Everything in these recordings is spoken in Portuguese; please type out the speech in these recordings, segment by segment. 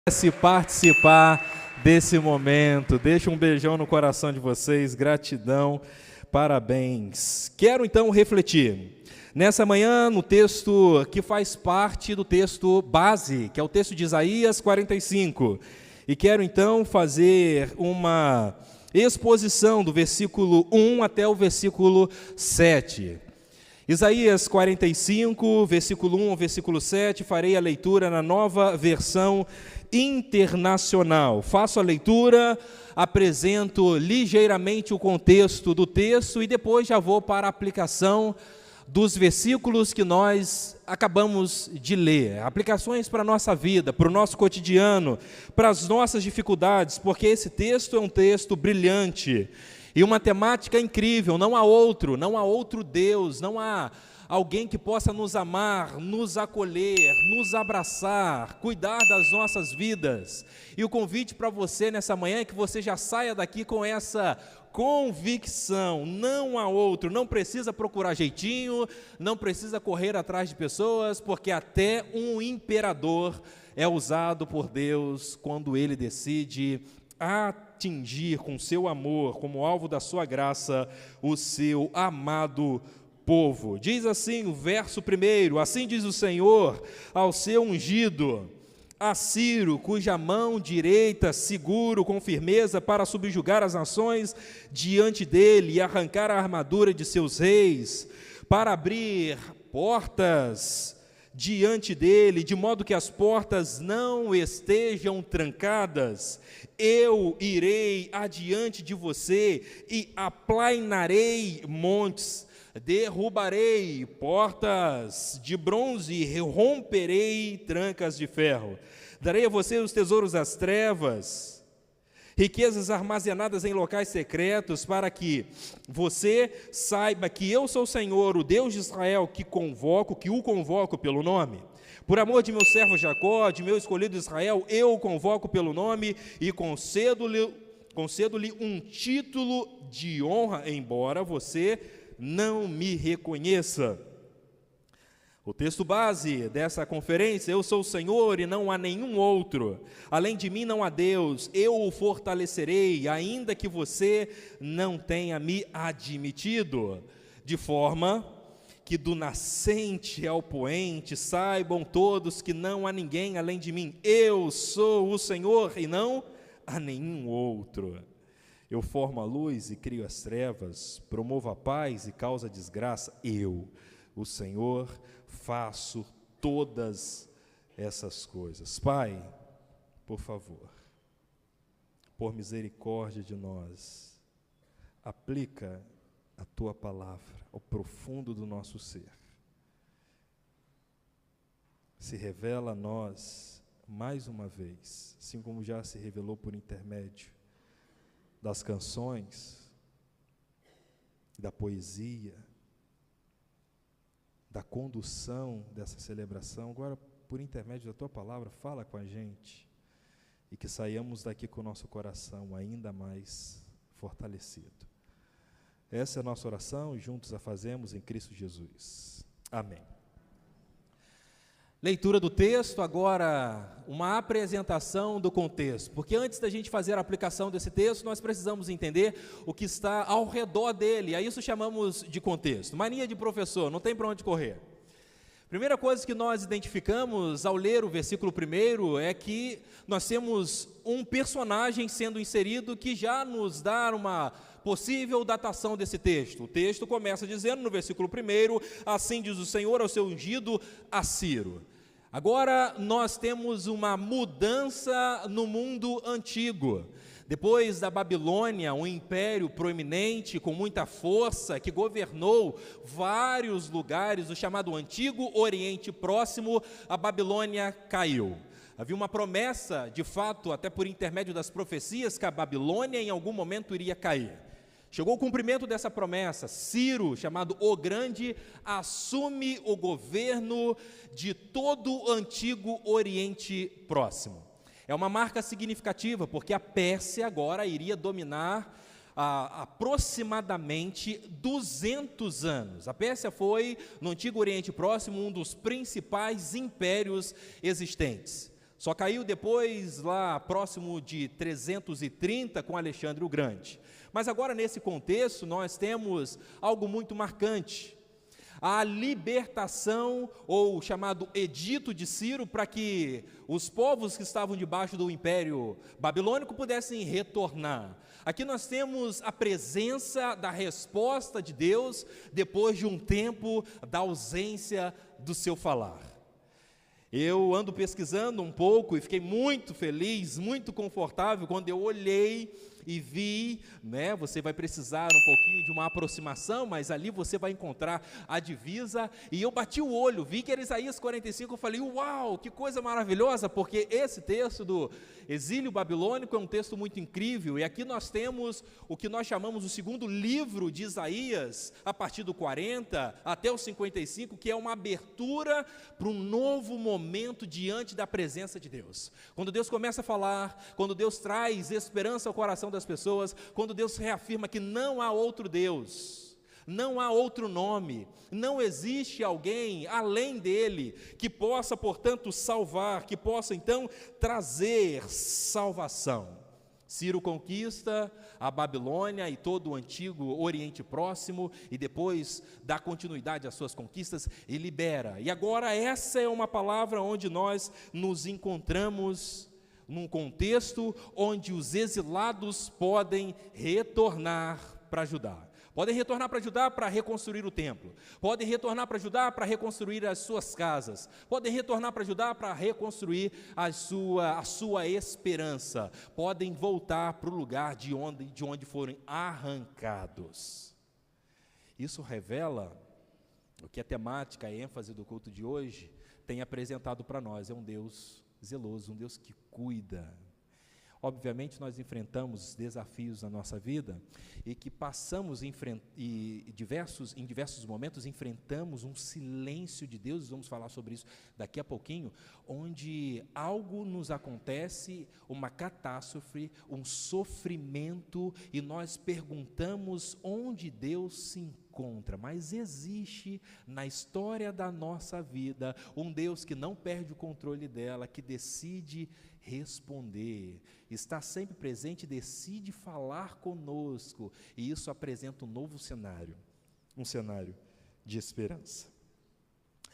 Se participar desse momento, deixa um beijão no coração de vocês, gratidão, parabéns. Quero então refletir nessa manhã no texto que faz parte do texto base, que é o texto de Isaías 45, e quero então fazer uma exposição do versículo 1 até o versículo 7. Isaías 45, versículo 1 ao versículo 7, farei a leitura na Nova Versão Internacional. Faço a leitura, apresento ligeiramente o contexto do texto e depois já vou para a aplicação dos versículos que nós acabamos de ler. Aplicações para a nossa vida, para o nosso cotidiano, para as nossas dificuldades, porque esse texto é um texto brilhante e uma temática incrível. Não há outro Deus, não há alguém que possa nos amar, nos acolher, nos abraçar, cuidar das nossas vidas. E o convite para você nessa manhã é que você já saia daqui com essa convicção: não há outro. Não precisa procurar jeitinho, não precisa correr atrás de pessoas, porque até um imperador é usado por Deus quando ele decide atingir com seu amor, como alvo da sua graça, o seu amado povo. Diz assim o verso 1: assim diz o Senhor ao seu ungido, a Ciro, cuja mão direita seguro com firmeza para subjugar as nações diante dele e arrancar a armadura de seus reis, para abrir portas diante dele, de modo que as portas não estejam trancadas. Eu irei adiante de você e aplainarei montes, derrubarei portas de bronze e romperei trancas de ferro. Darei a você os tesouros das trevas, riquezas armazenadas em locais secretos, para que você saiba que eu sou o Senhor, o Deus de Israel, que o convoco pelo nome. Por amor de meu servo Jacó, de meu escolhido Israel, eu o convoco pelo nome e concedo-lhe um título de honra, embora você não me reconheça. O texto base dessa conferência: eu sou o Senhor e não há nenhum outro, além de mim não há Deus, eu o fortalecerei, ainda que você não tenha me admitido, de forma que do nascente ao poente saibam todos que não há ninguém além de mim. Eu sou o Senhor e não há nenhum outro. Eu formo a luz e crio as trevas, promovo a paz e causo a desgraça. Eu, o Senhor, faço todas essas coisas. Pai, por favor, por misericórdia de nós, aplica a Tua palavra ao profundo do nosso ser. Se revela a nós mais uma vez, assim como já se revelou por intermédio das canções, da poesia, da condução dessa celebração. Agora, por intermédio da Tua palavra, fala com a gente e que saiamos daqui com o nosso coração ainda mais fortalecido. Essa é a nossa oração e juntos a fazemos em Cristo Jesus. Amém. Leitura do texto, agora uma apresentação do contexto, porque antes da gente fazer a aplicação desse texto, nós precisamos entender o que está ao redor dele. A isso chamamos de contexto. Mania de professor, não tem para onde correr. Primeira coisa que nós identificamos ao ler o versículo 1 é que nós temos um personagem sendo inserido que já nos dá uma possível datação desse texto. O texto começa dizendo no versículo 1: assim diz o Senhor ao seu ungido, a Ciro. Agora nós temos uma mudança no mundo antigo. Depois da Babilônia, um império proeminente, com muita força, que governou vários lugares, o chamado Antigo Oriente Próximo, a Babilônia caiu. Havia uma promessa, de fato, até por intermédio das profecias, que a Babilônia em algum momento iria cair. Chegou o cumprimento dessa promessa. Ciro, chamado o Grande, assume o governo de todo o Antigo Oriente Próximo. É uma marca significativa, porque a Pérsia agora iria dominar aproximadamente 200 anos. A Pérsia foi, no Antigo Oriente Próximo, um dos principais impérios existentes. Só caiu depois, lá próximo de 330, com Alexandre o Grande. Mas agora, nesse contexto, nós temos algo muito marcante: a libertação, ou chamado Edito de Ciro, para que os povos que estavam debaixo do Império Babilônico pudessem retornar. Aqui nós temos a presença da resposta de Deus, depois de um tempo da ausência do seu falar. Eu ando pesquisando um pouco e fiquei muito feliz, muito confortável quando eu olhei e vi, né, você vai precisar um pouquinho de uma aproximação, mas ali você vai encontrar a divisa, e eu bati o olho, vi que era Isaías 45, eu falei, uau, que coisa maravilhosa, porque esse texto do exílio babilônico é um texto muito incrível, e aqui nós temos o que nós chamamos o segundo livro de Isaías, a partir do 40 até o 55, que é uma abertura para um novo momento diante da presença de Deus. Quando Deus começa a falar, quando Deus traz esperança ao coração das pessoas, quando Deus reafirma que não há outro Deus, não há outro nome, não existe alguém além dele que possa, portanto, salvar, que possa então trazer salvação. Ciro conquista a Babilônia e todo o antigo Oriente Próximo, e depois dá continuidade às suas conquistas e libera. E agora essa é uma palavra onde nós nos encontramos num contexto onde os exilados podem retornar para Judá. Podem retornar para Judá para reconstruir o templo. Podem retornar para Judá para reconstruir as suas casas. Podem retornar para Judá para reconstruir a sua esperança. Podem voltar para o lugar de onde foram arrancados. Isso revela o que a temática, a ênfase do culto de hoje tem apresentado para nós. É um Deus zeloso, um Deus que cuida. Obviamente nós enfrentamos desafios na nossa vida e que passamos em diversos momentos enfrentamos um silêncio de Deus, vamos falar sobre isso daqui a pouquinho, onde algo nos acontece, uma catástrofe, um sofrimento, e nós perguntamos onde Deus se encontra. Mas existe na história da nossa vida um Deus que não perde o controle dela, que decide responder, está sempre presente e decide falar conosco, e isso apresenta um novo cenário, um cenário de esperança.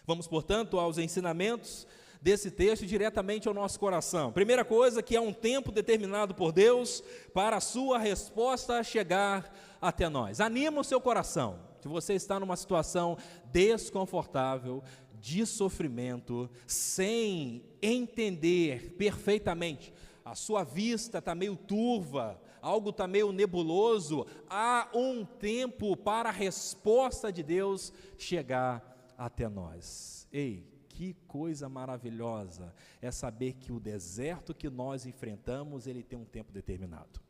Vamos, portanto, aos ensinamentos desse texto diretamente ao nosso coração. Primeira coisa, que é um tempo determinado por Deus para a sua resposta chegar até nós. Anima o seu coração. Se você está numa situação desconfortável, de sofrimento, sem entender perfeitamente, a sua vista está meio turva, algo está meio nebuloso, há um tempo para a resposta de Deus chegar até nós. Ei, que coisa maravilhosa é saber que o deserto que nós enfrentamos, ele tem um tempo determinado.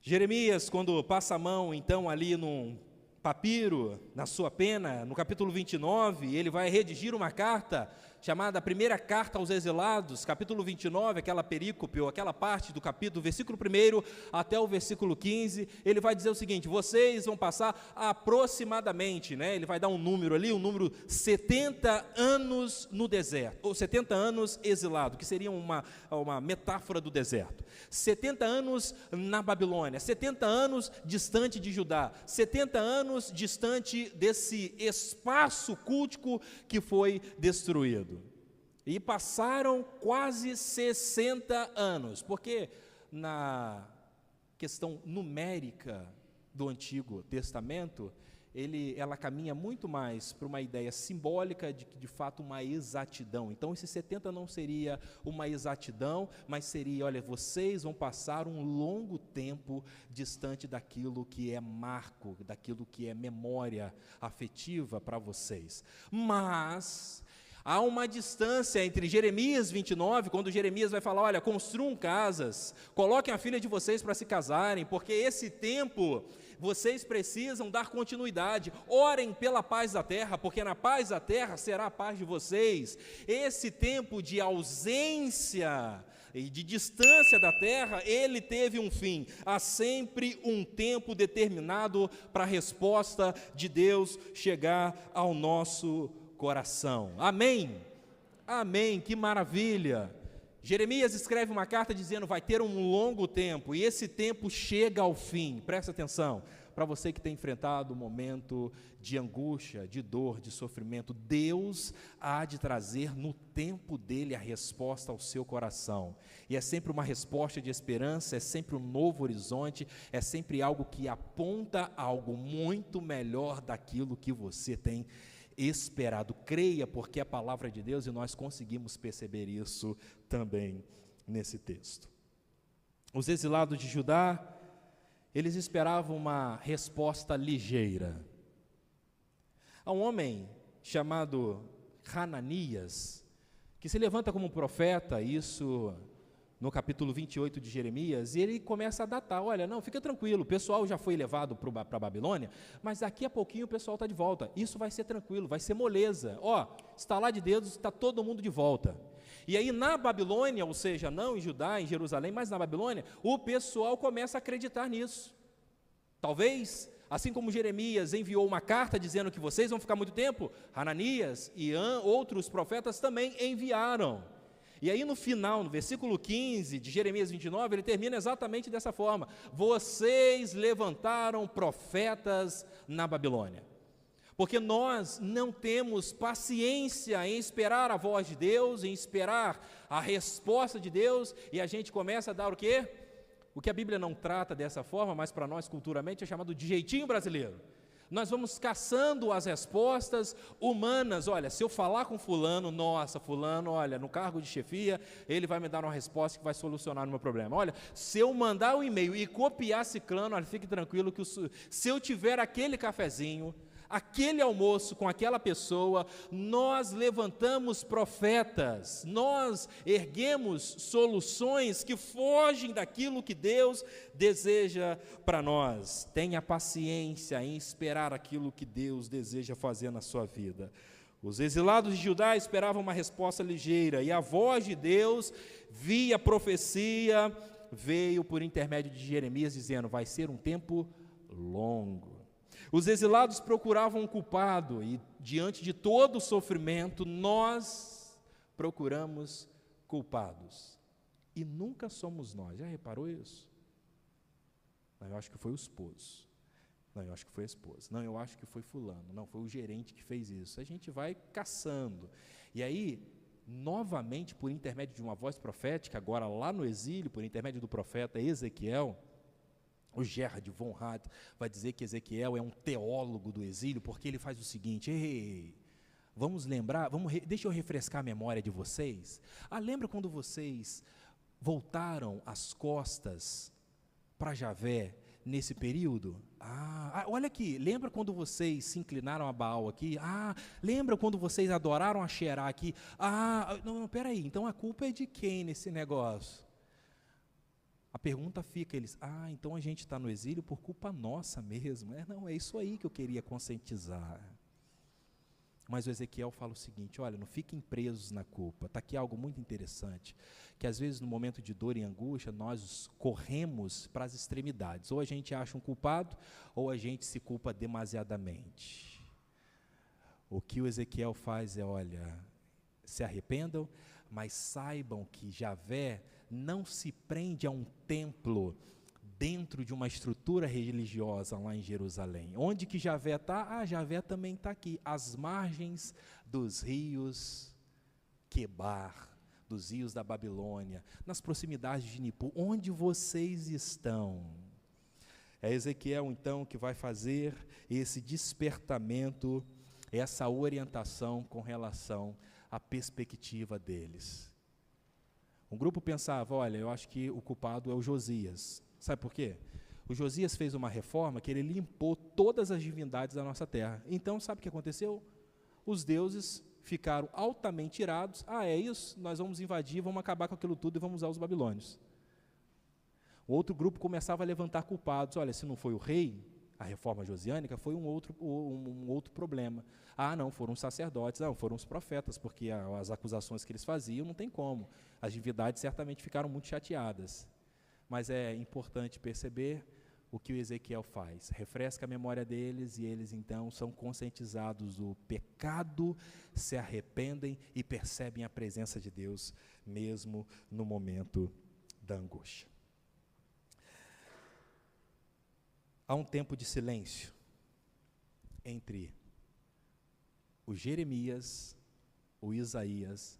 Jeremias, quando passa a mão, então, ali num papiro, na sua pena, no capítulo 29, ele vai redigir uma carta, chamada Primeira Carta aos Exilados, capítulo 29, aquela perícope, ou aquela parte do capítulo, versículo 1 até o versículo 15, ele vai dizer o seguinte: vocês vão passar aproximadamente, né, ele vai dar um número ali, um número 70 anos no deserto, ou 70 anos exilado, que seria uma metáfora do deserto, 70 anos na Babilônia, 70 anos distante de Judá, 70 anos distante desse espaço cultico que foi destruído. E passaram quase 60 anos, porque na questão numérica do Antigo Testamento, ela caminha muito mais para uma ideia simbólica de que, de fato, uma exatidão. Então, esses 70 não seria uma exatidão, mas seria, olha, vocês vão passar um longo tempo distante daquilo que é marco, daquilo que é memória afetiva para vocês. Mas há uma distância entre Jeremias 29, quando Jeremias vai falar, olha, construam casas, coloquem a filha de vocês para se casarem, porque esse tempo vocês precisam dar continuidade, orem pela paz da terra, porque na paz da terra será a paz de vocês. Esse tempo de ausência e de distância da terra, ele teve um fim. Há sempre um tempo determinado para a resposta de Deus chegar ao nosso coração. Amém? Amém, que maravilha! Jeremias escreve uma carta dizendo vai ter um longo tempo, e esse tempo chega ao fim. Presta atenção, para você que tem enfrentado um momento de angústia, de dor, de sofrimento, Deus há de trazer no tempo dele a resposta ao seu coração, e é sempre uma resposta de esperança, é sempre um novo horizonte, é sempre algo que aponta a algo muito melhor daquilo que você tem esperado. Creia, porque é a palavra de Deus, e nós conseguimos perceber isso também nesse texto. Os exilados de Judá, eles esperavam uma resposta ligeira. Há um homem chamado Hananias, que se levanta como profeta, isso no capítulo 28 de Jeremias, e ele começa a datar, olha, não, fica tranquilo, o pessoal já foi levado para a Babilônia, mas daqui a pouquinho o pessoal está de volta, isso vai ser tranquilo, vai ser moleza, estalar de dedos, está todo mundo de volta. E aí na Babilônia, ou seja, não em Judá, em Jerusalém, mas na Babilônia, o pessoal começa a acreditar nisso. Talvez, assim como Jeremias enviou uma carta dizendo que vocês vão ficar muito tempo, Hananias e outros profetas também enviaram. E aí no final, no versículo 15 de Jeremias 29, ele termina exatamente dessa forma: vocês levantaram profetas na Babilônia. Porque nós não temos paciência em esperar a voz de Deus, em esperar a resposta de Deus, e a gente começa a dar o quê? O que a Bíblia não trata dessa forma, mas para nós culturalmente é chamado de jeitinho brasileiro. Nós vamos caçando as respostas humanas. Olha, se eu falar com fulano, nossa, fulano, olha, no cargo de chefia, ele vai me dar uma resposta que vai solucionar o meu problema. Olha, se eu mandar um e-mail e copiar ciclano, olha, fique tranquilo que se eu tiver aquele cafezinho, aquele almoço com aquela pessoa, nós levantamos profetas, nós erguemos soluções que fogem daquilo que Deus deseja para nós. Tenha paciência em esperar aquilo que Deus deseja fazer na sua vida. Os exilados de Judá esperavam uma resposta ligeira, e a voz de Deus, via profecia, veio por intermédio de Jeremias, dizendo: vai ser um tempo longo. Os exilados procuravam um culpado, e diante de todo o sofrimento, nós procuramos culpados. E nunca somos nós. Já reparou isso? Não, eu acho que foi o esposo. Não, eu acho que foi a esposa. Não, eu acho que foi fulano. Não, foi o gerente que fez isso. A gente vai caçando. E aí, novamente, por intermédio de uma voz profética, agora lá no exílio, por intermédio do profeta Ezequiel, o Gerhard von Rad vai dizer que Ezequiel é um teólogo do exílio, porque ele faz o seguinte: ei, vamos lembrar, deixa eu refrescar a memória de vocês. Lembra quando vocês voltaram as costas para Javé nesse período? Olha aqui, lembra quando vocês se inclinaram a Baal aqui? Lembra quando vocês adoraram a Xerá aqui? Não, peraí, então a culpa é de quem nesse negócio? A pergunta fica, então a gente está no exílio por culpa nossa mesmo. Não, é isso aí que eu queria conscientizar. Mas o Ezequiel fala o seguinte: olha, não fiquem presos na culpa. Está aqui algo muito interessante, que às vezes no momento de dor e angústia, nós corremos para as extremidades. Ou a gente acha um culpado, ou a gente se culpa demasiadamente. O que o Ezequiel faz é, olha, se arrependam, mas saibam que Javé não se prende a um templo dentro de uma estrutura religiosa lá em Jerusalém. Onde que Javé está? Javé também está aqui, às margens dos rios Quebar, dos rios da Babilônia, nas proximidades de Nipu. Onde vocês estão? É Ezequiel, então, que vai fazer esse despertamento, essa orientação com relação à perspectiva deles. Um grupo pensava, olha, eu acho que o culpado é o Josias. Sabe por quê? O Josias fez uma reforma que ele limpou todas as divindades da nossa terra. Então, sabe o que aconteceu? Os deuses ficaram altamente irados. É isso? Nós vamos invadir, vamos acabar com aquilo tudo e vamos usar os babilônios. O outro grupo começava a levantar culpados. Olha, se não foi o rei, a reforma josiânica, foi um outro problema. Não, foram os sacerdotes, não, foram os profetas, porque as acusações que eles faziam não tem como. As divindades certamente ficaram muito chateadas. Mas é importante perceber, o que o Ezequiel faz? Refresca a memória deles e eles então são conscientizados do pecado, se arrependem e percebem a presença de Deus mesmo no momento da angústia. Há um tempo de silêncio entre o Jeremias, o Isaías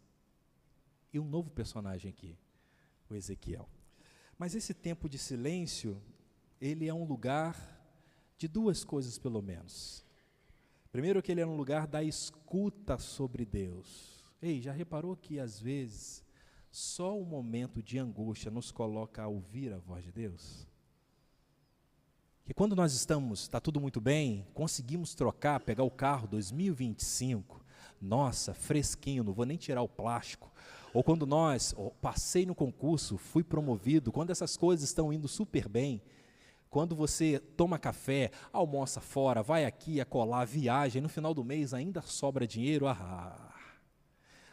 e um novo personagem aqui, o Ezequiel. Mas esse tempo de silêncio, ele é um lugar de duas coisas pelo menos. Primeiro que ele é um lugar da escuta sobre Deus. Ei, já reparou que às vezes só o momento de angústia nos coloca a ouvir a voz de Deus? Que quando nós está tudo muito bem, conseguimos trocar, pegar o carro 2025, nossa, fresquinho, não vou nem tirar o plástico. Ou quando passei no concurso, fui promovido, quando essas coisas estão indo super bem, quando você toma café, almoça fora, vai aqui, acolá, viaja, e no final do mês ainda sobra dinheiro,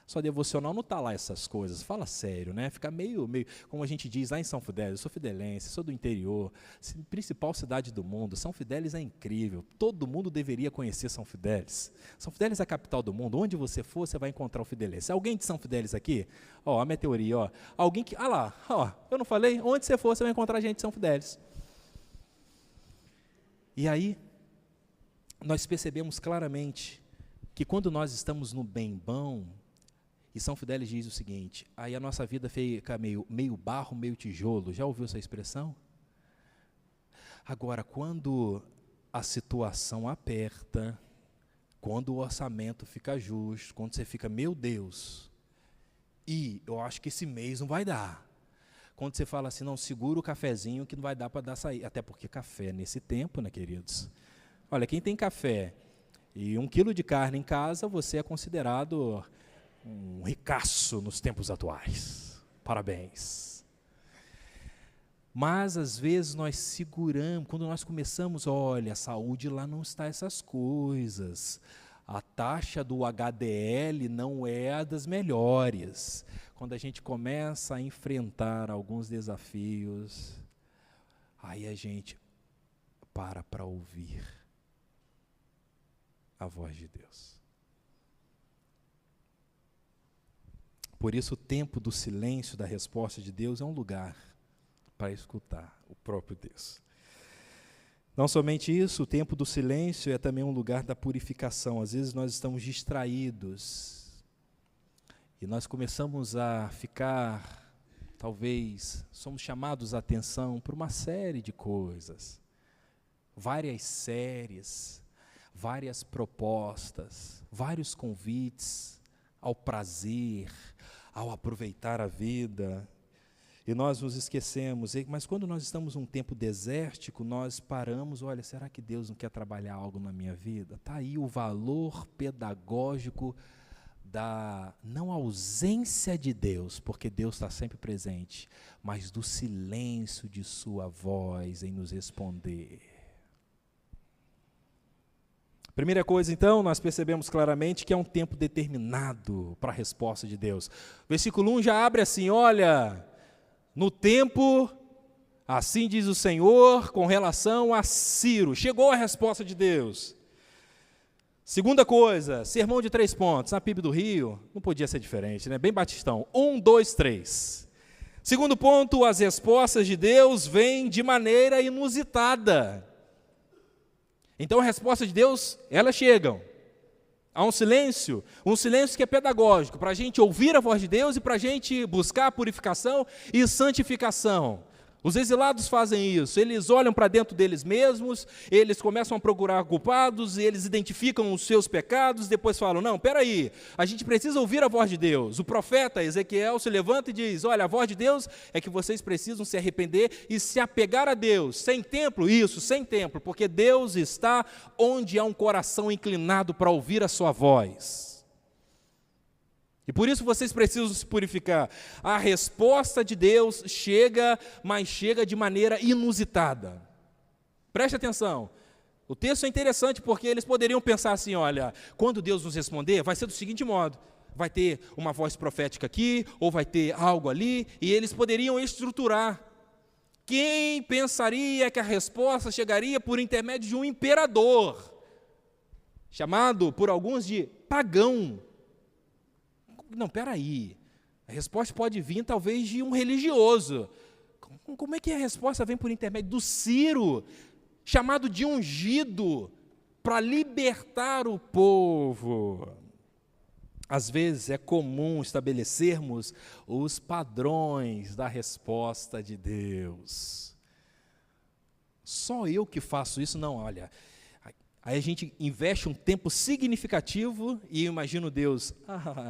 sua devocional não está lá essas coisas, fala sério, né? Fica meio, como a gente diz lá em São Fidélis, eu sou fidelense, sou do interior, principal cidade do mundo, São Fidélis é incrível, todo mundo deveria conhecer São Fidélis. São Fidélis é a capital do mundo, onde você for, você vai encontrar o fidelense. Alguém de São Fidélis aqui? A minha teoria, alguém que, eu não falei? Onde você for, você vai encontrar gente de São Fidélis. E aí, nós percebemos claramente que quando nós estamos no bem bom, e São Fidélis diz o seguinte, aí a nossa vida fica meio barro, meio tijolo. Já ouviu essa expressão? Agora, quando a situação aperta, quando o orçamento fica justo, quando você fica, meu Deus, e eu acho que esse mês não vai dar. Quando você fala assim, não, segura o cafezinho que não vai dar para dar sair. Até porque café nesse tempo, né, queridos? Olha, quem tem café e 1 quilo de carne em casa, você é considerado um ricaço nos tempos atuais. Parabéns. Mas, às vezes, nós seguramos, quando nós começamos, olha, a saúde lá não está essas coisas. A taxa do HDL não é a das melhores. Quando a gente começa a enfrentar alguns desafios, aí a gente para ouvir a voz de Deus. Por isso, o tempo do silêncio da resposta de Deus é um lugar para escutar o próprio Deus. Não somente isso, o tempo do silêncio é também um lugar da purificação. Às vezes nós estamos distraídos e nós começamos a ficar, talvez, somos chamados a atenção por uma série de coisas, várias séries, várias propostas, vários convites ao prazer, ao aproveitar a vida. E nós nos esquecemos, mas quando nós estamos num tempo desértico, nós paramos, olha, será que Deus não quer trabalhar algo na minha vida? Está aí o valor pedagógico da, não ausência de Deus, porque Deus está sempre presente, mas do silêncio de sua voz em nos responder. Primeira coisa, então, nós percebemos claramente que é um tempo determinado para a resposta de Deus. Versículo 1 já abre assim, olha, no tempo, assim diz o Senhor, com relação a Ciro. Chegou a resposta de Deus. Segunda coisa, sermão de 3 pontos. Na PIB do Rio, não podia ser diferente, né? Bem batistão. 1, 2, 3. Segundo ponto, as respostas de Deus vêm de maneira inusitada. Então, a resposta de Deus, elas chegam. Há um silêncio que é pedagógico, para a gente ouvir a voz de Deus e para a gente buscar purificação e santificação. Os exilados fazem isso, eles olham para dentro deles mesmos, eles começam a procurar culpados, e eles identificam os seus pecados, depois falam, não, peraí, a gente precisa ouvir a voz de Deus. O profeta Ezequiel se levanta e diz, olha, a voz de Deus é que vocês precisam se arrepender e se apegar a Deus. Sem templo, isso, sem templo, porque Deus está onde há um coração inclinado para ouvir a sua voz. E por isso vocês precisam se purificar. A resposta de Deus chega, mas chega de maneira inusitada. Preste atenção. O texto é interessante porque eles poderiam pensar assim, olha, quando Deus nos responder, vai ser do seguinte modo, vai ter uma voz profética aqui, ou vai ter algo ali, e eles poderiam estruturar. Quem pensaria que a resposta chegaria por intermédio de um imperador, chamado por alguns de pagão? Não, peraí, a resposta pode vir talvez de um religioso. Como é que a resposta vem por intermédio do Ciro, chamado de ungido, para libertar o povo? Às vezes é comum estabelecermos os padrões da resposta de Deus. Só eu que faço isso? Não, olha, aí a gente investe um tempo significativo e imagina Deus,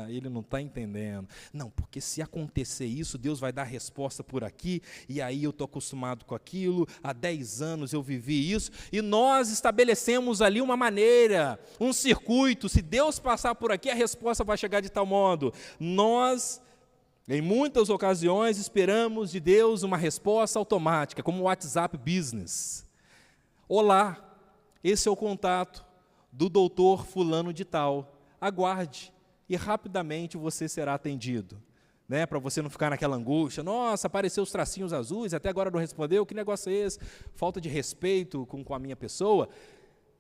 ele não está entendendo. Não, porque se acontecer isso, Deus vai dar resposta por aqui, e aí eu estou acostumado com aquilo, há 10 anos eu vivi isso, e nós estabelecemos ali uma maneira, um circuito, se Deus passar por aqui, a resposta vai chegar de tal modo. Nós, em muitas ocasiões, esperamos de Deus uma resposta automática, como o WhatsApp Business. Olá, esse é o contato do doutor fulano de tal. Aguarde e rapidamente você será atendido. Né? Para você não ficar naquela angústia. Nossa, apareceu os tracinhos azuis, até agora não respondeu. Que negócio é esse? Falta de respeito com a minha pessoa.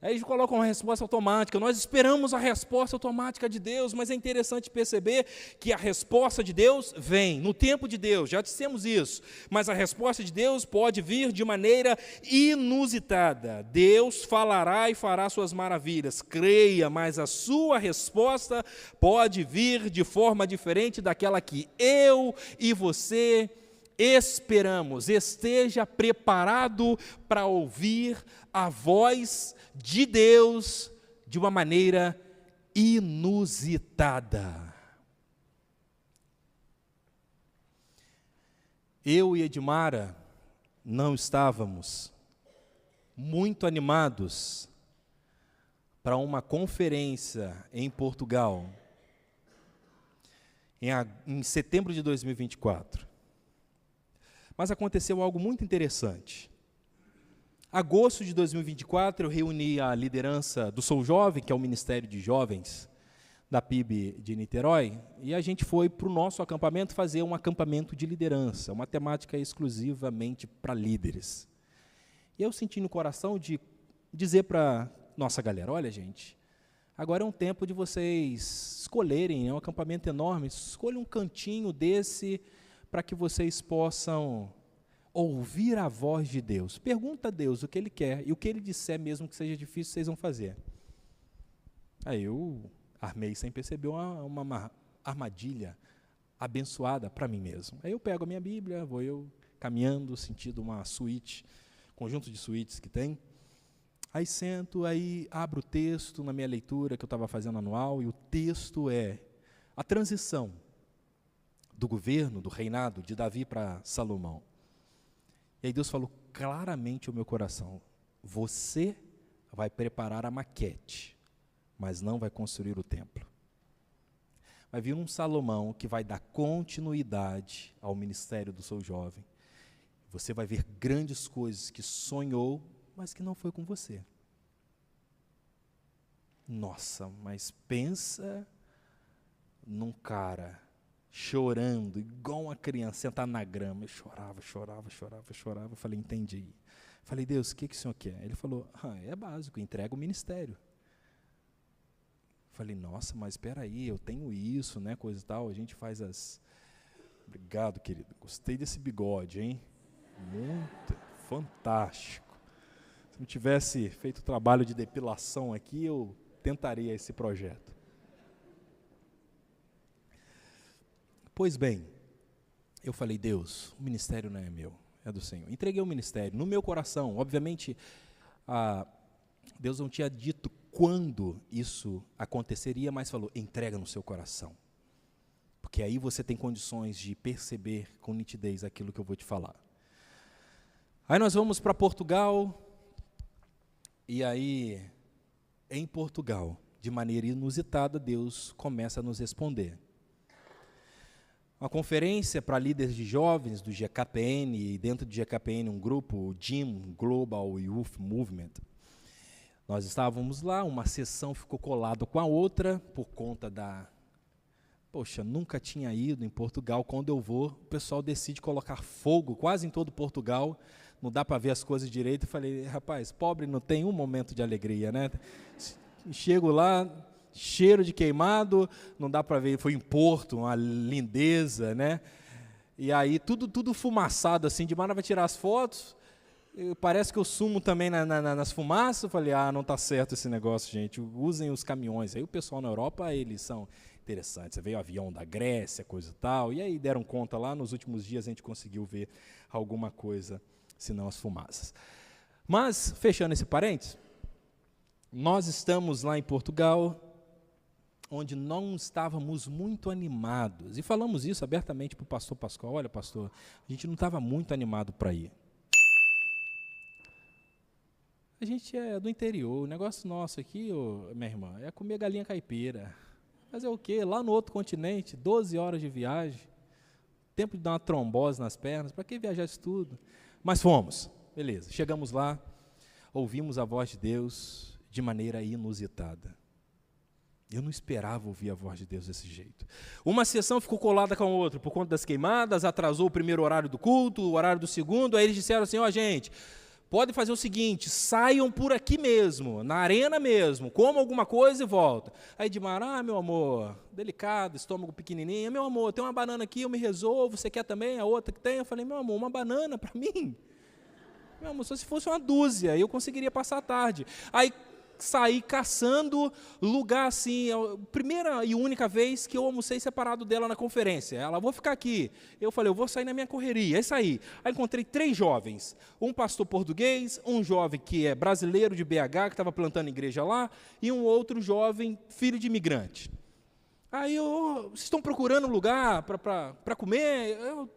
Aí eles colocam uma resposta automática. Nós esperamos a resposta automática de Deus, mas é interessante perceber que a resposta de Deus vem no tempo de Deus, já dissemos isso, mas a resposta de Deus pode vir de maneira inusitada. Deus falará e fará suas maravilhas, creia, mas a sua resposta pode vir de forma diferente daquela que eu e você esperamos. Esteja preparado para ouvir a voz de Deus de uma maneira inusitada. Eu e Edmara não estávamos muito animados para uma conferência em Portugal, em setembro de 2024. Mas aconteceu algo muito interessante. Agosto de 2024, eu reuni a liderança do Sou Jovem, que é o Ministério de Jovens da PIB de Niterói, e a gente foi para o nosso acampamento fazer um acampamento de liderança, uma temática exclusivamente para líderes. E eu senti no coração de dizer para nossa galera, olha gente, agora é um tempo de vocês escolherem, é um acampamento enorme, escolha um cantinho desse para que vocês possam ouvir a voz de Deus. Pergunta a Deus o que Ele quer, e o que Ele disser, mesmo que seja difícil, vocês vão fazer. Aí eu armei sem perceber uma armadilha abençoada para mim mesmo. Aí eu pego a minha Bíblia, vou eu caminhando, sentindo uma suíte, conjunto de suítes que tem. Aí sento, aí abro o texto na minha leitura que eu estava fazendo anual, e o texto é a transição do governo, do reinado de Davi para Salomão. E aí Deus falou claramente ao meu coração, você vai preparar a maquete, mas não vai construir o templo. Vai vir um Salomão que vai dar continuidade ao ministério do Sou Jovem. Você vai ver grandes coisas que sonhou, mas que não foi com você. Nossa, mas pensa num cara chorando, igual uma criança, sentado na grama. Eu chorava. Eu falei, entendi. Falei, Deus, o que o senhor quer? Ele falou, é básico, entrega o ministério. Falei, nossa, mas espera aí, eu tenho isso, né, coisa e tal, a gente faz as... Obrigado, querido, gostei desse bigode, hein? Muito, fantástico. Se não tivesse feito o trabalho de depilação aqui, eu tentaria esse projeto. Pois bem, eu falei, Deus, o ministério não é meu, é do Senhor. Entreguei o ministério no meu coração. Obviamente, Deus não tinha dito quando isso aconteceria, mas falou, entrega no seu coração. Porque aí você tem condições de perceber com nitidez aquilo que eu vou te falar. Aí nós vamos para Portugal, e aí, em Portugal, de maneira inusitada, Deus começa a nos responder. Uma conferência para líderes de jovens do GKPN, e dentro do GKPN um grupo, o GYM, Global Youth Movement. Nós estávamos lá, uma sessão ficou colada com a outra, por conta da poxa, nunca tinha ido em Portugal. Quando eu vou, o pessoal decide colocar fogo quase em todo Portugal, não dá para ver as coisas direito. Eu falei, rapaz, pobre não tem um momento de alegria, né? Chego lá, cheiro de queimado, não dá para ver, foi em Porto, uma lindeza, né? E aí tudo fumaçado assim, de mana vai tirar as fotos, parece que eu sumo também nas fumaças. Eu falei, não está certo esse negócio, gente, usem os caminhões. Aí o pessoal na Europa, eles são interessantes, veio o avião da Grécia, coisa e tal, e aí deram conta lá, nos últimos dias a gente conseguiu ver alguma coisa, senão as fumaças. Mas, fechando esse parênteses, nós estamos lá em Portugal, onde não estávamos muito animados, e falamos isso abertamente para o pastor Pascoal. Olha, pastor, a gente não estava muito animado para ir. A gente é do interior, o negócio nosso aqui, minha irmã, é comer galinha caipira. Fazer o quê? Lá no outro continente, 12 horas de viagem, tempo de dar uma trombose nas pernas, para que viajar isso tudo? Mas fomos, beleza, chegamos lá, ouvimos a voz de Deus de maneira inusitada. Eu não esperava ouvir a voz de Deus desse jeito. Uma sessão ficou colada com a outra, por conta das queimadas, atrasou o primeiro horário do culto, o horário do segundo, aí eles disseram assim, gente, pode fazer o seguinte, saiam por aqui mesmo, na arena mesmo, comam alguma coisa e volta. Aí Edmar, meu amor, delicado, estômago pequenininho, meu amor, tem uma banana aqui, eu me resolvo, você quer também a outra que tem? Eu falei, meu amor, uma banana para mim? Meu amor, só se fosse uma dúzia, eu conseguiria passar a tarde. Aí saí caçando lugar assim, a primeira e única vez que eu almocei separado dela na conferência. Ela, vou ficar aqui. Eu falei, eu vou sair na minha correria. Aí saí. Aí encontrei 3 jovens, um pastor português, um jovem que é brasileiro de BH, que estava plantando igreja lá, e um outro jovem, filho de imigrante. Aí vocês estão procurando lugar para comer? Eu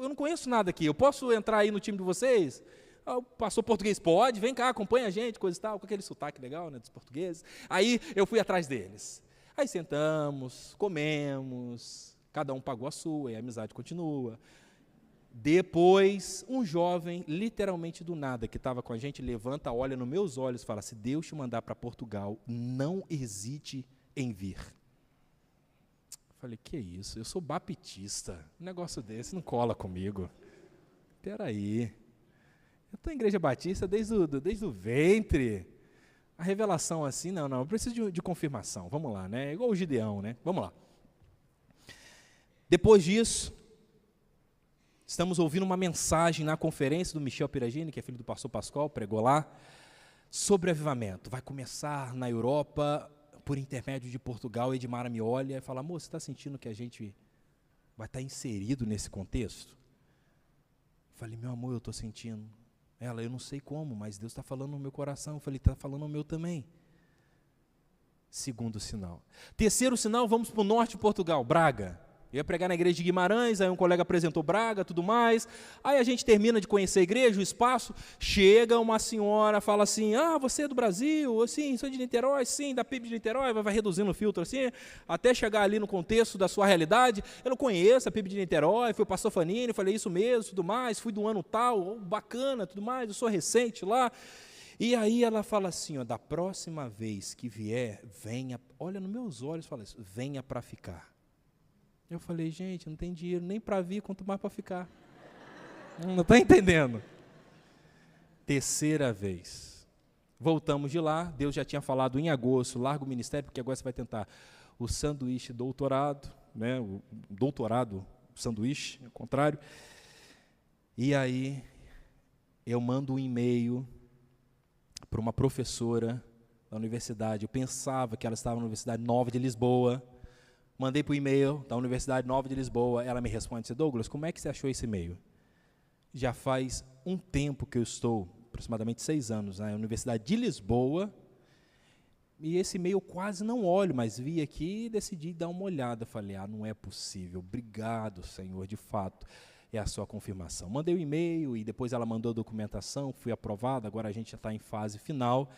não conheço nada aqui, eu posso entrar aí no time de vocês? O pastor português, pode, vem cá, acompanha a gente, coisa e tal, com aquele sotaque legal, né, dos portugueses. Aí eu fui atrás deles. Aí sentamos, comemos, cada um pagou a sua, e a amizade continua. Depois, um jovem, literalmente do nada, que estava com a gente, levanta, olha nos meus olhos e fala, se Deus te mandar para Portugal, não hesite em vir. Eu falei, que isso, eu sou baptista, um negócio desse não cola comigo. Espera aí. Eu estou em igreja batista desde o ventre. A revelação assim, não, eu preciso de confirmação. Vamos lá, né? Igual o Gideão, né? Vamos lá. Depois disso, estamos ouvindo uma mensagem na conferência do Michel Piragini, que é filho do pastor Pascoal, pregou lá, sobre avivamento. Vai começar na Europa, por intermédio de Portugal. Edmara me olha e fala, amor, você está sentindo que a gente vai estar inserido nesse contexto? Eu falei, meu amor, eu estou sentindo. Ela, eu não sei como, mas Deus está falando no meu coração. Eu falei, está falando no meu também. Segundo sinal. Terceiro sinal, vamos para o norte de Portugal, Braga. Eu ia pregar na igreja de Guimarães, aí um colega apresentou Braga, tudo mais. Aí a gente termina de conhecer a igreja, o espaço, chega uma senhora, fala assim, você é do Brasil? Sim, sou de Niterói, sim, da PIB de Niterói, vai reduzindo o filtro assim, até chegar ali no contexto da sua realidade. Eu não conheço a PIB de Niterói, fui o pastor Fanini, falei isso mesmo, tudo mais, fui do ano tal, bacana, tudo mais, eu sou recente lá. E aí ela fala assim, da próxima vez que vier, venha, olha nos meus olhos, fala isso, venha para ficar. Eu falei, gente, não tem dinheiro nem para vir, quanto mais para ficar. Não está entendendo? Terceira vez. Voltamos de lá, Deus já tinha falado em agosto, larga o ministério, porque agora você vai tentar o sanduíche doutorado, né, o doutorado, sanduíche, ao contrário. E aí, eu mando um e-mail para uma professora da universidade. Eu pensava que ela estava na Universidade Nova de Lisboa. Mandei por e-mail da Universidade Nova de Lisboa, ela me responde, Douglas, como é que você achou esse e-mail? Já faz um tempo que eu estou, aproximadamente 6 anos, na Universidade de Lisboa, e esse e-mail eu quase não olho, mas vi aqui e decidi dar uma olhada. Falei, não é possível, obrigado, Senhor, de fato, é a sua confirmação. Mandei o e-mail e depois ela mandou a documentação, fui aprovado, agora a gente já está em fase final.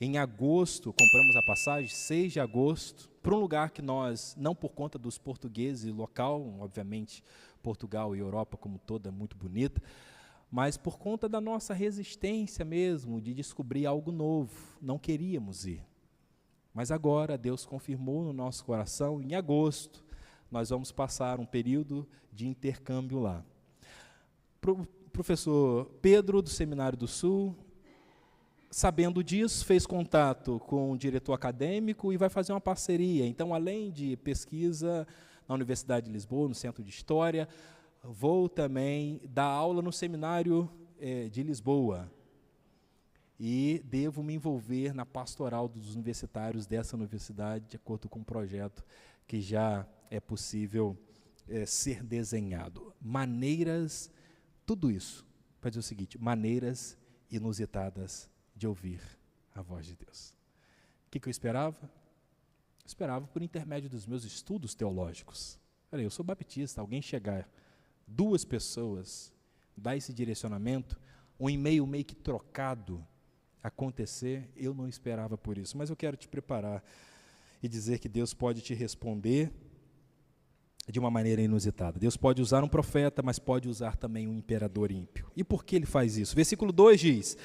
Em agosto, compramos a passagem, 6 de agosto, para um lugar que nós, não por conta dos portugueses, local, obviamente, Portugal e Europa como toda é muito bonita, mas por conta da nossa resistência mesmo, de descobrir algo novo, não queríamos ir. Mas agora Deus confirmou no nosso coração, em agosto, nós vamos passar um período de intercâmbio lá. Professor Pedro, do Seminário do Sul, sabendo disso, fez contato com o diretor acadêmico e vai fazer uma parceria. Então, além de pesquisa na Universidade de Lisboa, no Centro de História, vou também dar aula no Seminário de Lisboa. E devo me envolver na pastoral dos universitários dessa universidade, de acordo com um projeto que já é possível ser desenhado. Maneiras, tudo isso, para dizer o seguinte, maneiras inusitadas de ouvir a voz de Deus. O que eu esperava? Eu esperava por intermédio dos meus estudos teológicos. Eu sou baptista, alguém chegar, 2 pessoas, dar esse direcionamento, um e-mail meio que trocado acontecer, eu não esperava por isso. Mas eu quero te preparar e dizer que Deus pode te responder de uma maneira inusitada. Deus pode usar um profeta, mas pode usar também um imperador ímpio. E por que ele faz isso? Versículo 2 diz: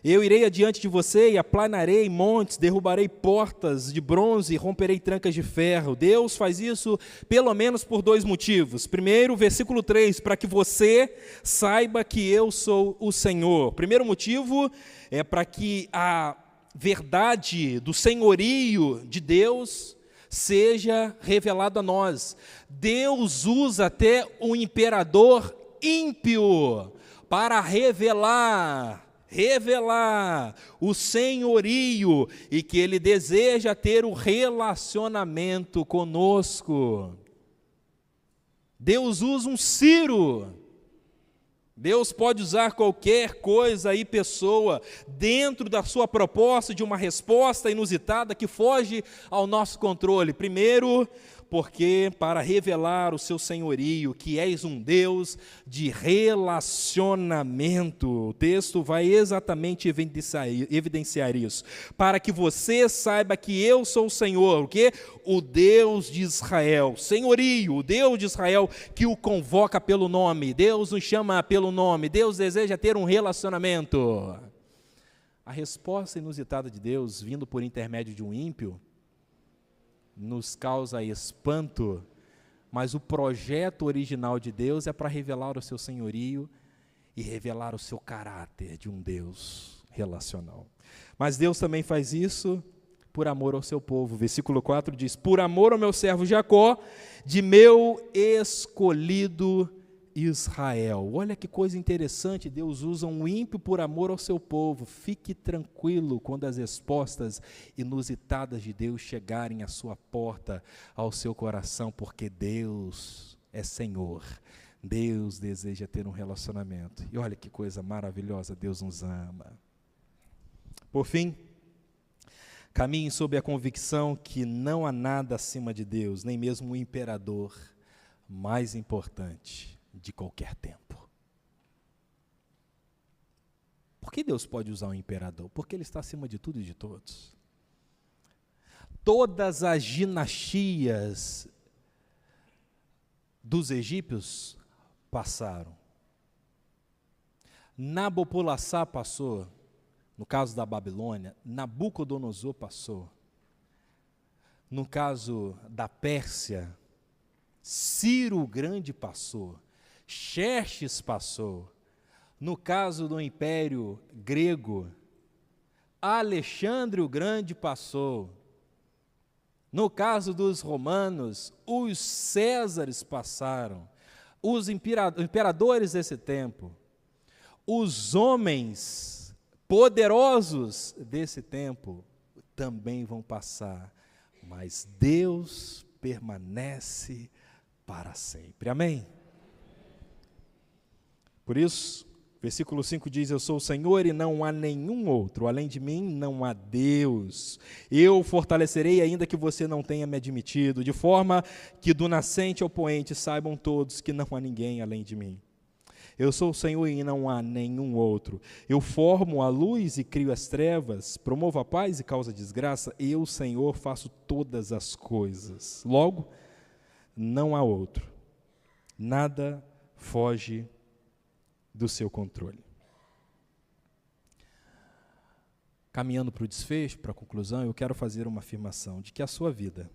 eu irei adiante de você e aplanarei montes, derrubarei portas de bronze e romperei trancas de ferro. Deus faz isso pelo menos por 2 motivos. Primeiro, versículo 3, para que você saiba que eu sou o Senhor. Primeiro motivo é para que a verdade do senhorio de Deus seja revelado a nós. Deus usa até o imperador ímpio para revelar o senhorio e que ele deseja ter o relacionamento conosco. Deus usa um Ciro. Deus pode usar qualquer coisa e pessoa dentro da sua proposta de uma resposta inusitada que foge ao nosso controle. Primeiro, porque para revelar o seu senhorio, que és um Deus de relacionamento. O texto vai exatamente evidenciar isso. Para que você saiba que eu sou o Senhor, o quê? O Deus de Israel. Senhorio, o Deus de Israel que o convoca pelo nome. Deus nos chama pelo nome. Deus deseja ter um relacionamento. A resposta inusitada de Deus, vindo por intermédio de um ímpio, nos causa espanto, mas o projeto original de Deus é para revelar o seu senhorio e revelar o seu caráter de um Deus relacional. Mas Deus também faz isso por amor ao seu povo. Versículo 4 diz: por amor ao meu servo Jacó, de meu escolhido Israel. Olha que coisa interessante, Deus usa um ímpio por amor ao seu povo. Fique tranquilo quando as respostas inusitadas de Deus chegarem à sua porta, ao seu coração, porque Deus é Senhor. Deus deseja ter um relacionamento. E olha que coisa maravilhosa, Deus nos ama. Por fim, caminhe sob a convicção que não há nada acima de Deus, nem mesmo o imperador mais importante de qualquer tempo. Por que Deus pode usar um imperador? Porque ele está acima de tudo e de todos. Todas as dinastias dos egípcios passaram. Nabopolassar passou, no caso da Babilônia. Nabucodonosor passou. No caso da Pérsia, Ciro o Grande passou. Xerxes passou. No caso do Império Grego, Alexandre o Grande passou. No caso dos romanos, os Césares passaram. Os imperadores desse tempo, os homens poderosos desse tempo também vão passar, mas Deus permanece para sempre. Amém? Por isso, versículo 5 diz: eu sou o Senhor e não há nenhum outro, além de mim não há Deus. Eu o fortalecerei ainda que você não tenha me admitido, de forma que do nascente ao poente saibam todos que não há ninguém além de mim. Eu sou o Senhor e não há nenhum outro. Eu formo a luz e crio as trevas, promovo a paz e causo a desgraça. Eu, Senhor, faço todas as coisas. Logo, não há outro. Nada foge do seu controle. Caminhando para o desfecho, para a conclusão, eu quero fazer uma afirmação de que a sua vida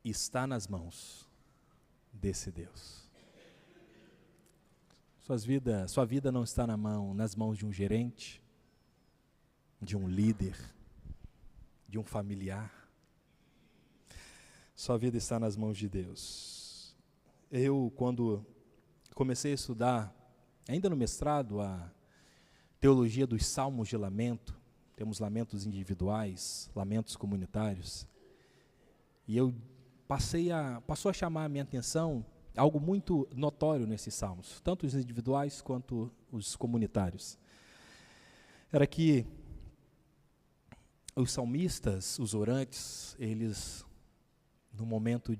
está nas mãos desse Deus. Sua vida não está nas mãos de um gerente, de um líder, de um familiar. Sua vida está nas mãos de Deus. Eu, quando comecei a estudar, ainda no mestrado, a teologia dos salmos de lamento, temos lamentos individuais, lamentos comunitários, e passou a chamar a minha atenção algo muito notório nesses salmos, tanto os individuais quanto os comunitários. Era que os salmistas, os orantes, eles, no momento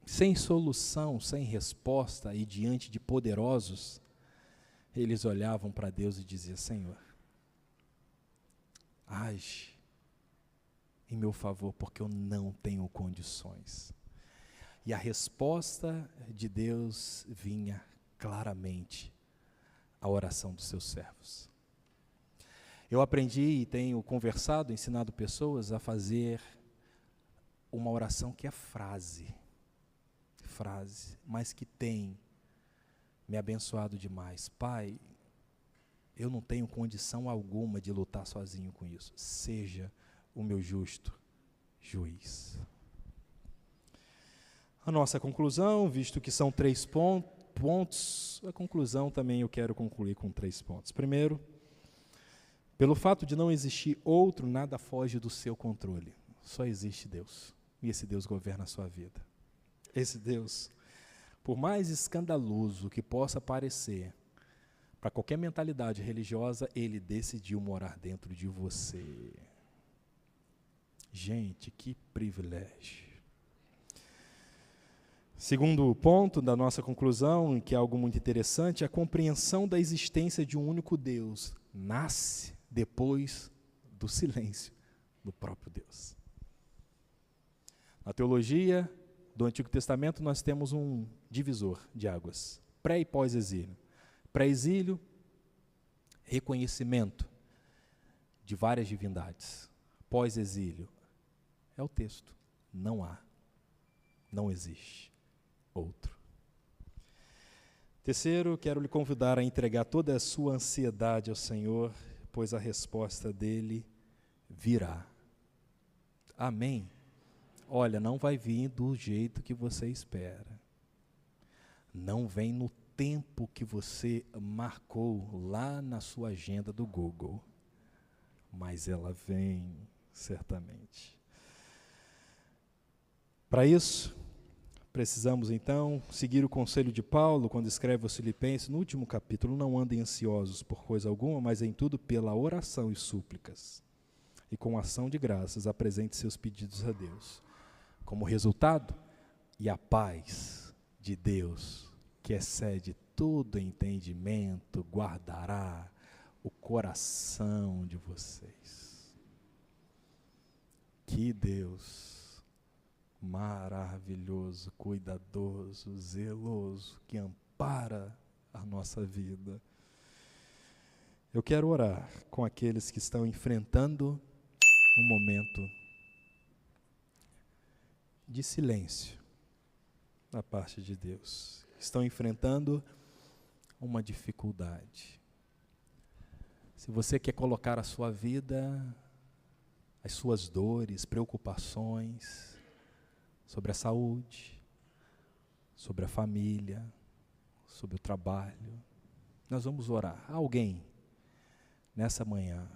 sem solução, sem resposta e diante de poderosos, eles olhavam para Deus e diziam: Senhor, age em meu favor, porque eu não tenho condições. E a resposta de Deus vinha claramente à oração dos seus servos. Eu aprendi e tenho conversado, ensinado pessoas a fazer uma oração que é frase, mas que tem me abençoado demais. Pai, eu não tenho condição alguma de lutar sozinho com isso. Seja o meu justo juiz. A nossa conclusão, visto que são 3 pontos, a conclusão também eu quero concluir com 3 pontos. Primeiro, pelo fato de não existir outro, nada foge do seu controle. Só existe Deus. E esse Deus governa a sua vida. Esse Deus, por mais escandaloso que possa parecer, para qualquer mentalidade religiosa, Ele decidiu morar dentro de você. Gente, que privilégio. Segundo ponto da nossa conclusão, que é algo muito interessante, a compreensão da existência de um único Deus nasce depois do silêncio do próprio Deus. Na teologia do Antigo Testamento, nós temos um divisor de águas, pré e pós-exílio. Pré-exílio, reconhecimento de várias divindades. Pós-exílio, é o texto. Não existe outro. Terceiro, quero lhe convidar a entregar toda a sua ansiedade ao Senhor, pois a resposta dele virá. Amém? Olha, não vai vir do jeito que você espera. Não vem no tempo que você marcou lá na sua agenda do Google. Mas ela vem, certamente. Para isso, precisamos então seguir o conselho de Paulo, quando escreve aos Filipenses, no último capítulo: não andem ansiosos por coisa alguma, mas em tudo pela oração e súplicas. E com ação de graças, apresente seus pedidos a Deus. Como resultado, e a paz de Deus, que excede todo entendimento, guardará o coração de vocês. Que Deus maravilhoso, cuidadoso, zeloso, que ampara a nossa vida. Eu quero orar com aqueles que estão enfrentando um momento de silêncio da parte de Deus. Estão enfrentando uma dificuldade. Se você quer colocar a sua vida, as suas dores, preocupações sobre a saúde, sobre a família, sobre o trabalho, nós vamos orar. Alguém, nessa manhã,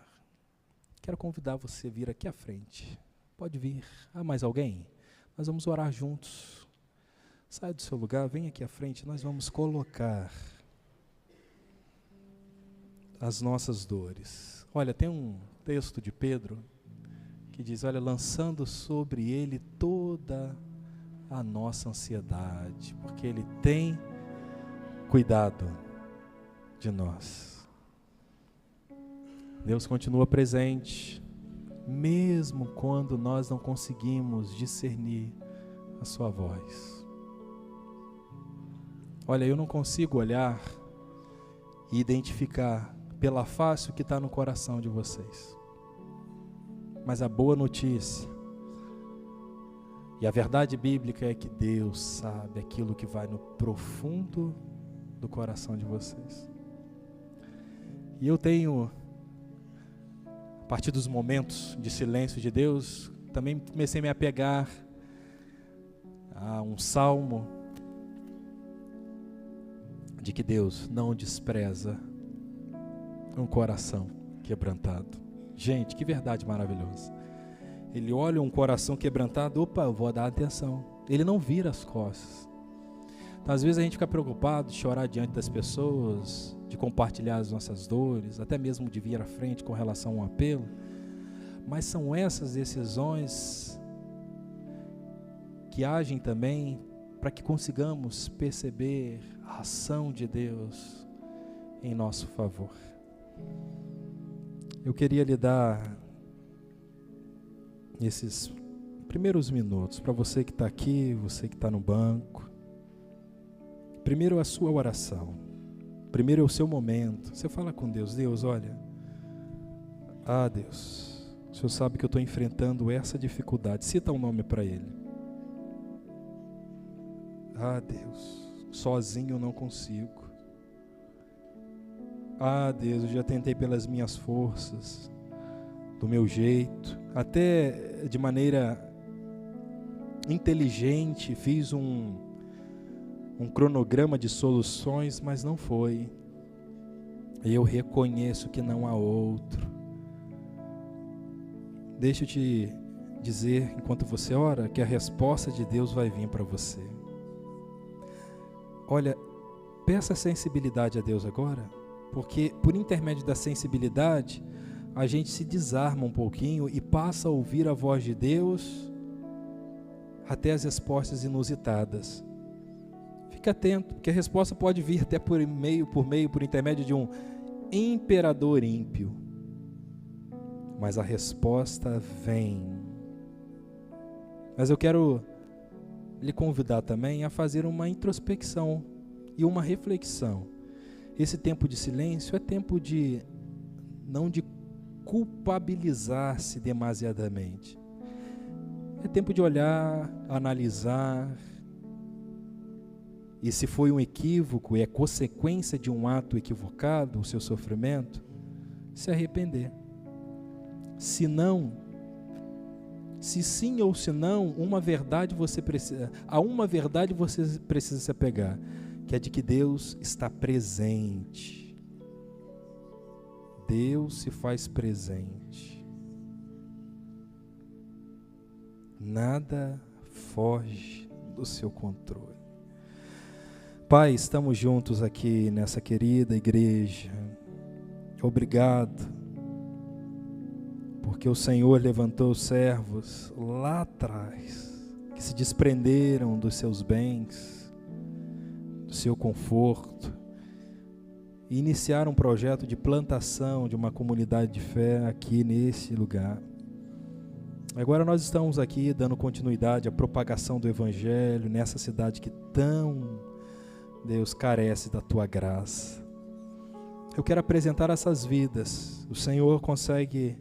quero convidar você a vir aqui à frente. Pode vir. Mais alguém? Nós vamos orar juntos. Sai do seu lugar, vem aqui à frente, nós vamos colocar as nossas dores. Olha, tem um texto de Pedro que diz, olha, lançando sobre ele toda a nossa ansiedade, porque ele tem cuidado de nós. Deus continua presente, mesmo quando nós não conseguimos discernir a sua voz. Olha, eu não consigo olhar e identificar pela face o que está no coração de vocês. Mas a boa notícia E a verdade bíblica é que Deus sabe aquilo que vai no profundo do coração de vocês. E eu tenho, a partir dos momentos de silêncio de Deus, também comecei a me apegar a um salmo de que Deus não despreza um coração quebrantado. Gente, que verdade maravilhosa. Ele olha um coração quebrantado, opa, eu vou dar atenção. Ele não vira as costas. Então, às vezes a gente fica preocupado de chorar diante das pessoas, de compartilhar as nossas dores, até mesmo de vir à frente com relação a um apelo. Mas são essas decisões que agem também para que consigamos perceber a ação de Deus em nosso favor. Eu queria lhe dar esses primeiros minutos para você que está aqui, você que está no banco. Primeiro a sua oração, primeiro é o seu momento. Você fala com Deus: Deus, olha, Deus, o Senhor sabe que eu estou enfrentando essa dificuldade. Cita um nome para Ele. Deus, sozinho eu não consigo. Deus, eu já tentei pelas minhas forças, do meu jeito, até de maneira inteligente, fiz um cronograma de soluções, mas não foi. Eu reconheço que não há outro. Deixa eu te dizer, enquanto você ora, que a resposta de Deus vai vir para você. Olha, peça sensibilidade a Deus agora, porque por intermédio da sensibilidade, a gente se desarma um pouquinho e passa a ouvir a voz de Deus até as respostas inusitadas. Fique atento, porque a resposta pode vir até por intermédio de um imperador ímpio. Mas a resposta vem. Mas eu quero lhe convidar também a fazer uma introspecção e uma reflexão. Esse tempo de silêncio é tempo não de culpabilizar-se demasiadamente. É tempo de olhar, analisar, e se foi um equívoco e é consequência de um ato equivocado, o seu sofrimento, se arrepender. Se não, se sim ou se não, a uma verdade você precisa se apegar, que é de que Deus está presente. Deus se faz presente. Nada foge do seu controle. Pai, estamos juntos aqui nessa querida igreja. Obrigado, porque o Senhor levantou servos lá atrás, que se desprenderam dos seus bens, do seu conforto, e iniciaram um projeto de plantação de uma comunidade de fé aqui nesse lugar. Agora nós estamos aqui dando continuidade à propagação do Evangelho nessa cidade que tão, Deus, carece da Tua graça. Eu quero apresentar essas vidas. O Senhor consegue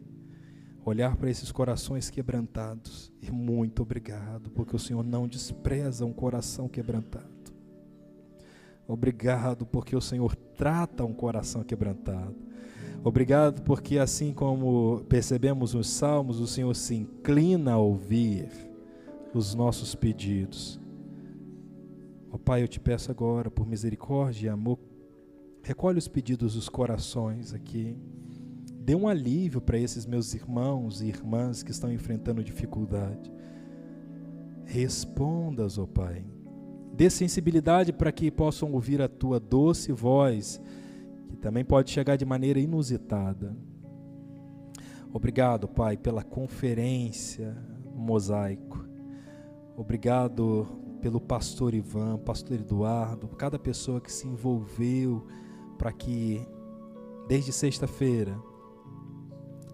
olhar para esses corações quebrantados. E muito obrigado, porque o Senhor não despreza um coração quebrantado. Obrigado, porque o Senhor trata um coração quebrantado. Obrigado, porque assim como percebemos nos Salmos, o Senhor se inclina a ouvir os nossos pedidos. Ó Pai, eu te peço agora, por misericórdia e amor, recolhe os pedidos dos corações aqui. Dê um alívio para esses meus irmãos e irmãs que estão enfrentando dificuldade. Respondas, ó Pai. Dê sensibilidade para que possam ouvir a Tua doce voz, que também pode chegar de maneira inusitada. Obrigado, Pai, pela conferência Mosaico. Obrigado pelo pastor Ivan, pastor Eduardo, cada pessoa que se envolveu para que, desde sexta-feira,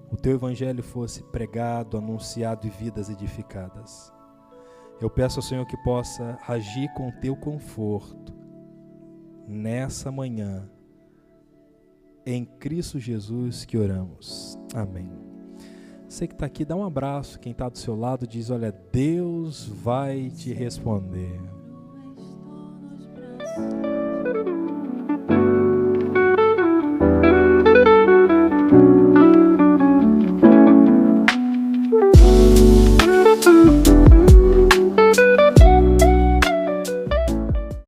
o Teu Evangelho fosse pregado, anunciado e vidas edificadas. Eu peço ao Senhor que possa agir com Teu conforto nessa manhã. Em Cristo Jesus que oramos. Amém. Você que está aqui, dá um abraço. Quem está do seu lado diz: olha, Deus vai te responder.